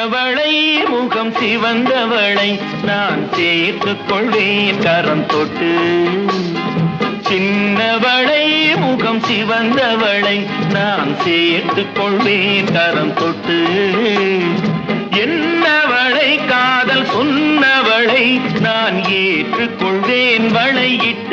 சின்னவளை முகம் சிவந்தவளை நான் சேர்த்துக் கொள்வேன் கரம் தொட்டு. சின்னவளை முகம் சிவந்தவளை நான் சேர்த்துக் கொள்வேன் கரம் தொட்டு. என்னவளை காதல் சொன்னவளை நான் ஏற்றுக்கொள்வேன் வளையிட்டு.